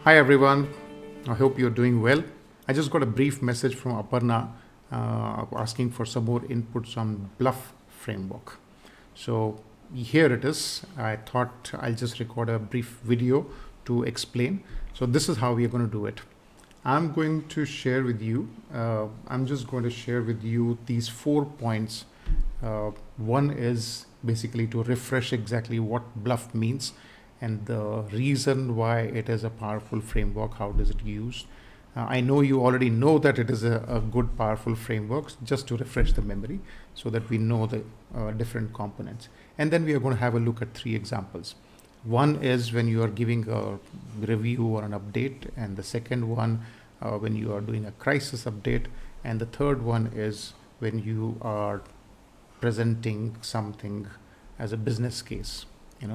Hi everyone, I hope you're doing well. I just got a brief message from Aparna asking for some more inputs on BLUF framework. So here it is. I thought I'll just record a brief video to explain. So this is how we are going to do it. I'm going to share with you, I'm just going to share with you these 4 points. One is basically to refresh exactly what BLUF means and the reason why it is a powerful framework. How does it used? I know you already know that it is a good powerful framework, just to refresh the memory so that we know the different components. And then we are going to have a look at 3 examples. One is when you are giving a review or an update, and the second one when you are doing a crisis update, and the third one is when you are presenting something as a business case,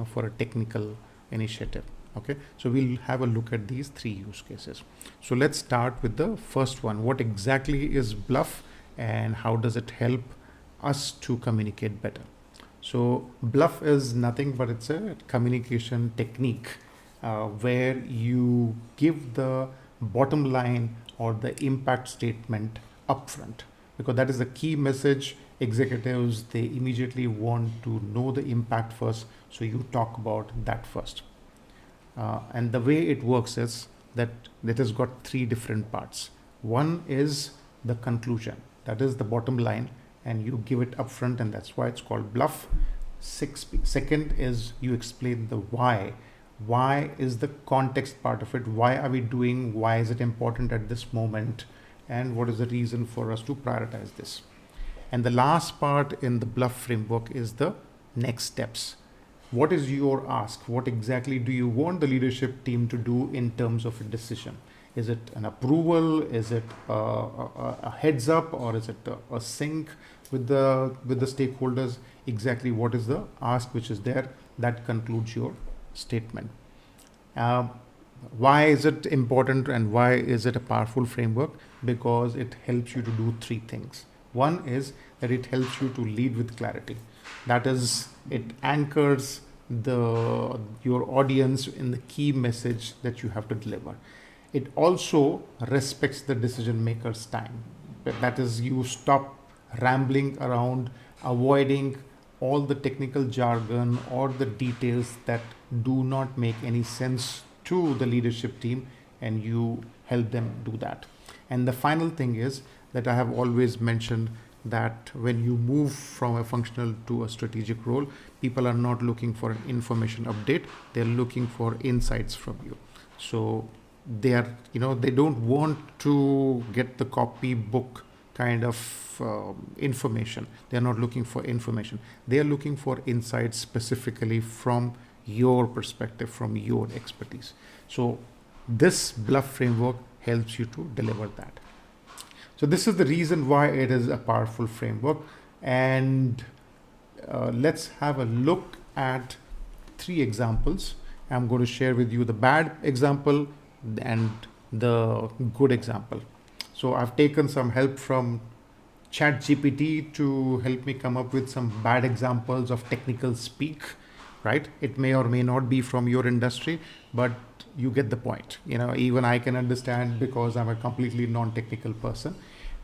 for a technical initiative. Okay, so we'll have a look at these 3 use cases. So let's start with the first one. What exactly is BLUF and how does it help us to communicate better? So BLUF is nothing but it's a communication technique where you give the bottom line or the impact statement upfront, because that is the key message. Executives, they immediately want to know the impact first, so you talk about that first. And the way it works is that it has got 3 different parts. One is the conclusion, that is the bottom line, and you give it upfront, and that's why it's called BLUF. Second is you explain the why. Why is the context part of it? Why are we doing? Why is it important at this moment? And what is the reason for us to prioritize this? And the last part in the BLUF framework is the next steps. What is your ask? What exactly do you want the leadership team to do in terms of a decision? Is it an approval? Is it a heads up, or is it a sync with the stakeholders? Exactly what is the ask which is there? That concludes your statement. Why is it important and why is it a powerful framework? Because it helps you to do 3 things. One is that it helps you to lead with clarity. That is, it anchors your audience in the key message that you have to deliver. It also respects the decision maker's time. That is, you stop rambling around, avoiding all the technical jargon or the details that do not make any sense to the leadership team, and you help them do that. And the final thing is that I have always mentioned that when you move from a functional to a strategic role, people are not looking for an information update, they're looking for insights from you. So they are, they don't want to get the copybook kind of information. They're not looking for information. They are looking for insights specifically from your perspective, from your expertise. So this BLUF framework helps you to deliver that. So this is the reason why it is a powerful framework. And let's have a look at 3 examples. I'm going to share with you the bad example and the good example. So I've taken some help from ChatGPT to help me come up with some bad examples of technical speak, right? It may or may not be from your industry, but you get the point. Even I can understand because I'm a completely non-technical person,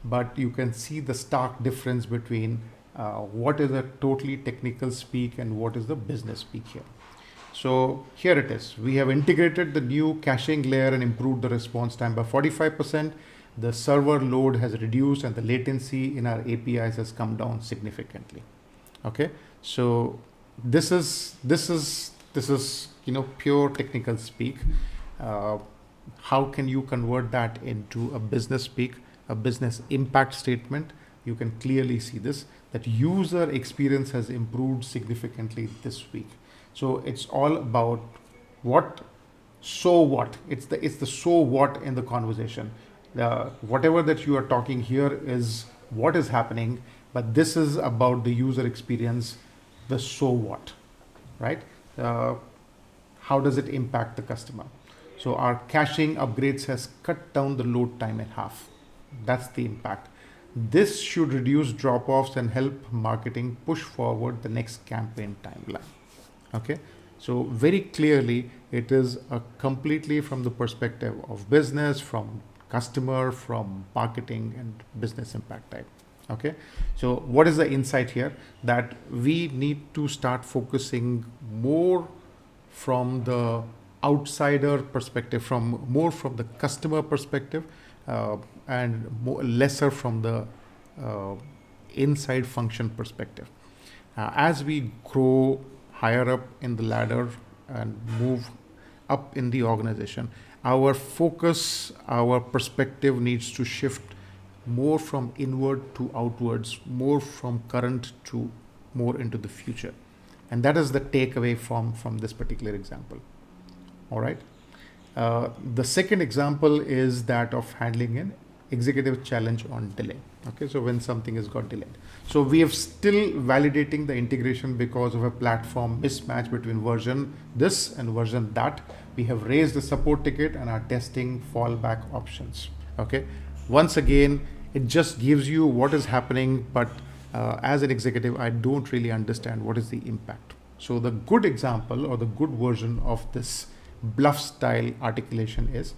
but you can see the stark difference between what is a totally technical speak and what is the business speak here. So here it is. We have integrated the new caching layer and improved the response time by 45%. The server load has reduced and the latency in our APIs has come down significantly. Okay, so this is pure technical speak. How can you convert that into a business speak, a business impact statement? You can clearly see this, that user experience has improved significantly this week. So it's all about what, so what. It's the so what in the conversation. Whatever that you are talking here is what is happening, but this is about the user experience, the so what, right? How does it impact the customer? So our caching upgrades has cut down the load time in half. That's the impact. This should reduce drop-offs and help marketing push forward the next campaign timeline. Okay, So very clearly, it is a completely from the perspective of business, from customer, from marketing and business impact type. Okay. So what is the insight here? That we need to start focusing more from the outsider perspective, from more from the customer perspective, and lesser from the uh, inside function perspective. As we grow higher up in the ladder and move up in the organization, our focus, our perspective needs to shift more from inward to outwards, more from current to more into the future. And that is the takeaway from this particular example. All right. The second example is that of handling an executive challenge on delay. Okay, so when something has got delayed. So we have still validating the integration because of a platform mismatch between version this and version that. We have raised the support ticket and are testing fallback options. Okay, once again, it just gives you what is happening, but as an executive, I don't really understand what is the impact. So the good example or the good version of this BLUF style articulation is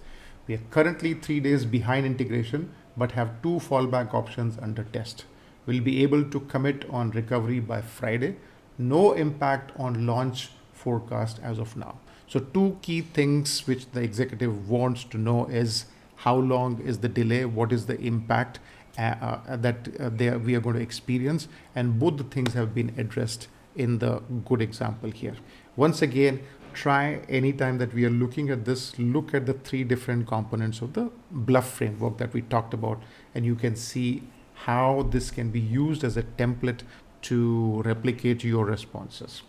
we are currently 3 days behind integration, but have 2 fallback options under test. We'll be able to commit on recovery by Friday. No impact on launch forecast as of now. So 2 key things which the executive wants to know is how long is the delay, what is the impact that we are going to experience, and both the things have been addressed in the good example here. Once again, try anytime that we are looking at this, look at the 3 different components of the BLUF framework that we talked about, and you can see how this can be used as a template to replicate your responses.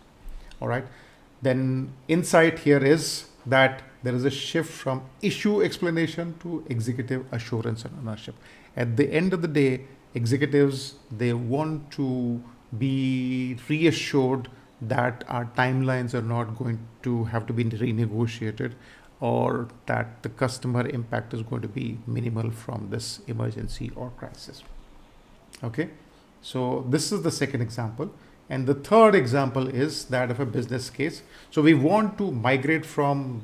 All right. Then insight here is that there is a shift from issue explanation to executive assurance and ownership. At the end of the day, executives, they want to be reassured that our timelines are not going to have to be renegotiated, or that the customer impact is going to be minimal from this emergency or crisis. Okay, so this is the second example. And the third example is that of a business case. So we want to migrate from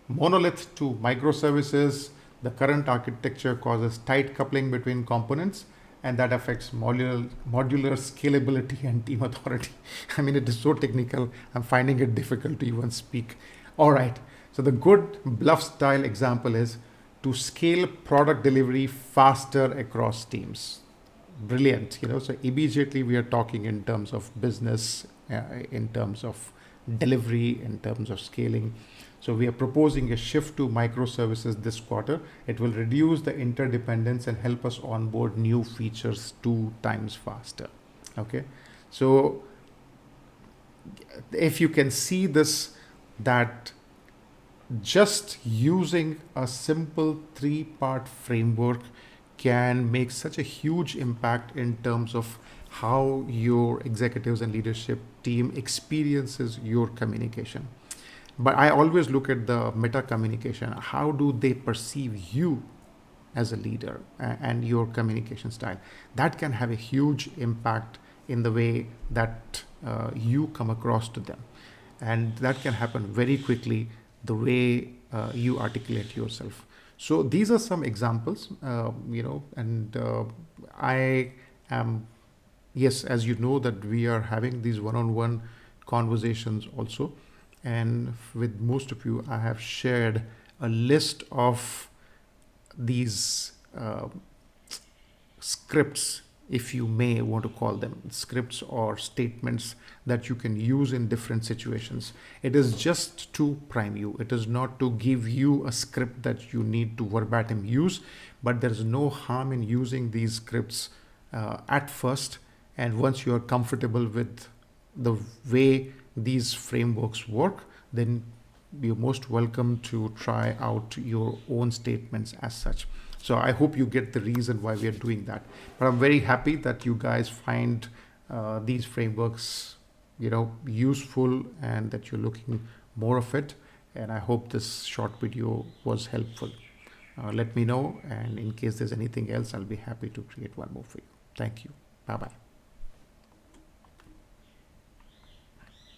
monolith to microservices. The current architecture causes tight coupling between components, and that affects modular scalability and team authority. I mean, it is so technical, I'm finding it difficult to even speak. All right, so the good BLUF style example is to scale product delivery faster across teams. Brilliant, so immediately we are talking in terms of business, in terms of delivery, in terms of scaling. So we are proposing a shift to microservices this quarter. It will reduce the interdependence and help us onboard new features 2 times faster. Okay, so if you can see this, that just using a simple 3-part framework can make such a huge impact in terms of how your executives and leadership team experiences your communication. But I always look at the meta communication. How do they perceive you as a leader and your communication style? That can have a huge impact in the way that you come across to them. And that can happen very quickly, the way you articulate yourself. So these are some examples, and I am, yes, as you know, that we are having these one-on-one conversations also. And with most of you, I have shared a list of these scripts, if you may want to call them scripts or statements that you can use in different situations. It is just to prime you. It is not to give you a script that you need to verbatim use, but there's no harm in using these scripts at first. And once you are comfortable with the way these frameworks work, then you're most welcome to try out your own statements as such. So I hope you get the reason why we are doing that. But I'm very happy that you guys find these frameworks, useful, and that you're looking more of it. And I hope this short video was helpful. Let me know, and in case there's anything else, I'll be happy to create one more for you. Thank you. Bye-bye.